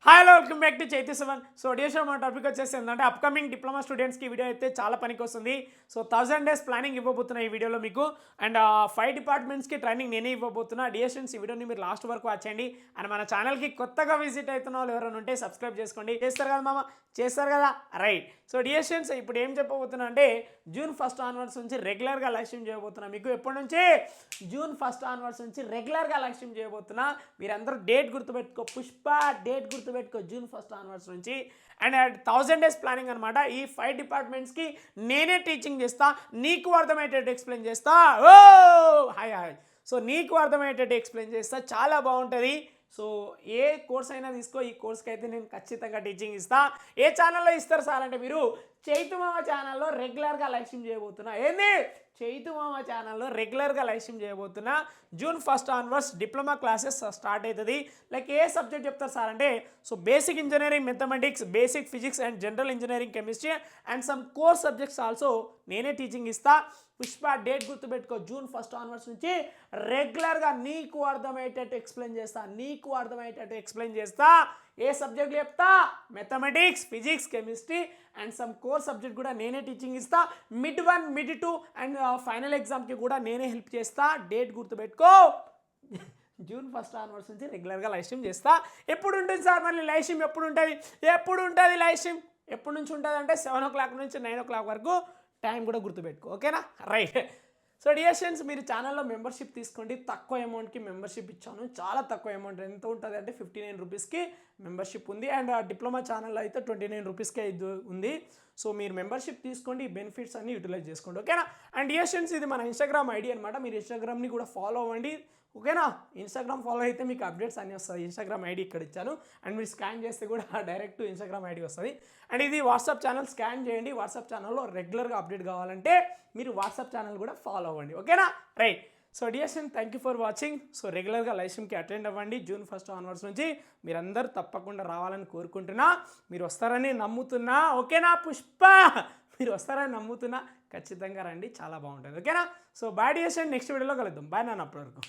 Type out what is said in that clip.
Hi hello welcome back to Chaiti seven. So dear మన topic వచ్చేసి ఏంటంటే అప్కమింగ్ డిప్లొమా స్టూడెంట్స్కి వీడియో అయితే చాలా పనికి వస్తుంది. సో 1000 days ప్లానింగ్ ఇవ్వబోతున్నా ఈ వీడియోలో మీకు. అండ్ 5 డిపార్ట్మెంట్స్కి ట్రైనింగ్ నేనే ఇవ్వబోతున్నా. డియర్ స్టూడెంట్స్ ఈ వీడియోని మీరు లాస్ట్ వరకు వాచ్ చేయండి. అండ్ మన ఛానల్కి కొత్తగా విజిట్ అవుతున్న వాళ్ళు ఎవరైనా ఉంటే సబ్స్క్రైబ్ చేసుకోండి. చేస్తారు కదా మామ, చేస్తారు కదా, రైట్. సో డియర్ స్టూడెంట్స్ ఇప్పుడు ఏం చెప్పబోతున్నా అంటే June 1st ఆన్వర్డ్స్ నుంచి రెగ్యులర్గా లైవ్ స్ట్రీమ్ చేయబోతున్నా. మీకు ఎప్పటి నుంచి June 1st ఆన్వర్డ్స్ నుంచి రెగ్యులర్గా లైవ్ స్ట్రీమ్ చేయబోతున్నా. మీరందరూ డేట్ గుర్తుపెట్టుకో, పుష్ప డేట్ గుర్తుపెట్టుకో, June 1st ఆన్వర్డ్స్ నుంచి. అండ్ 1000 days ప్లానింగ్ అనమాట. ఈ 5 డిపార్ట్మెంట్స్కి నేనే టీచింగ్ చేస్తా, నీకు అర్థమయ్యేటట్టు ఎక్స్ప్లెయిన్ చేస్తా. ఓ హాయ్ హాయ్. సో నీకు అర్థమయ్యేటట్టు ఎక్స్ప్లెయిన్ చేస్తా, చాలా బాగుంటుంది. సో ఏ కోర్స్ అయినా తీసుకో, ఈ కోర్స్కి అయితే నేను ఖచ్చితంగా టీచింగ్ ఇస్తా. ఏ ఛానల్లో ఇస్తారు సార్ అంటే మీరు చైతుమామ ఛానల్లో రెగ్యులర్గా లైవ్ స్ట్రీమ్ చేయబోతున్నా. ఏంది చైతుమామ ఛానల్లో రెగ్యులర్గా లైవ్ స్ట్రీమ్ చేయబోతున్నా. June 1st onwards diploma classes start అవుతుంది. లైక్ ఏ సబ్జెక్ట్ చెప్తారు సార్ అంటే so basic engineering mathematics, basic physics and general engineering chemistry and some core subjects also నేనే టీచింగ్ ఇస్తా. పుష్ప డేట్ గుర్తుపెట్టుకో, June 1st ఆన్వర్డ్స్ నుంచి రెగ్యులర్గా నీకు అర్థమయ్యేటట్టు ఎక్స్ప్లెయిన్ చేస్తా, నీకు అర్థమయ్యేటట్టు ఎక్స్ప్లెయిన్ చేస్తా. ఏ సబ్జెక్టులు చెప్తా? Mathematics, physics, chemistry and some core subject కూడా నేనే టీచింగ్ ఇస్తా. మిడ్ 1, మిడ్ 2 అండ్ ఫైనల్ ఎగ్జామ్కి కూడా నేనే హెల్ప్ చేస్తా. డేట్ గుర్తుపెట్టుకో, June 1st ఆన్వర్డ్స్ నుంచి రెగ్యులర్గా లైవ్ స్ట్రీమ్ చేస్తా. ఎప్పుడు ఉంటుంది సార్ మళ్ళీ లైవ్ స్ట్రీమ్? ఎప్పుడు ఉంటుంది లైవ్ స్ట్రీమ్? ఎప్పటి నుంచి ఉంటుంది అంటే 7 o'clock నుంచి 9 o'clock వరకు. టైం కూడా గుర్తుపెట్టుకో, ఓకేనా, రైట్. సో డియర్ స్టూడెంట్స్ మీరు ఛానల్లో మెంబర్షిప్ తీసుకోండి. తక్కువ అమౌంట్కి మెంబర్షిప్ ఇచ్చాను, చాలా తక్కువ అమౌంట్. ఎంత ఉంటుంది అంటే 59 రూపీస్కి మెంబర్షిప్ ఉంది. అండ్ డిప్లొమా ఛానల్లో అయితే 29 రూపీస్కే ఇది ఉంది. సో మీరు మెంబర్షిప్ తీసుకోండి, ఈ బెనిఫిట్స్ అన్ని యూటిలైజ్ చేసుకోండి, ఓకేనా. అండ్ డియర్ స్టూడెంట్స్ ఇది మన ఇన్స్టాగ్రామ్ ఐడి అనమాట. మీరు ఇన్స్టాగ్రామ్ని కూడా ఫాలో అవ్వండి, ఓకేనా. ఇన్స్టాగ్రామ్ ఫాలో అయితే మీకు అప్డేట్స్ అన్నీ వస్తాయి. ఇన్స్టాగ్రామ్ ఐడి ఇక్కడ ఇచ్చాను. అండ్ మీరు స్కాన్ చేస్తే కూడా డైరెక్ట్ ఇన్స్టాగ్రామ్ ఐడి వస్తుంది. అండ్ ఇది వాట్సాప్ ఛానల్, స్కాన్ చేయండి. వాట్సాప్ ఛానల్లో రెగ్యులర్గా అప్డేట్ కావాలంటే మీరు వాట్సాప్ ఛానల్ కూడా ఫాలో అవ్వండి, ఓకేనా, right. So dear student thank you for watching. So రెగ్యులర్గా లైవ్ స్ట్రీమ్కి అటెండ్ అవ్వండి. June 1st ఆన్వర్డ్స్ నుంచి మీరందరూ తప్పకుండా రావాలని కోరుకుంటున్నా. మీరు వస్తారని నమ్ముతున్నా, ఓకేనా. పుష్ప మీరు వస్తారని నమ్ముతున్నా, ఖచ్చితంగా రండి, చాలా బాగుంటుంది, ఓకేనా. So bye dear student, next వీడియోలో కలుద్దాం. బాయ్ నాన్న, అప్పటి వరకు.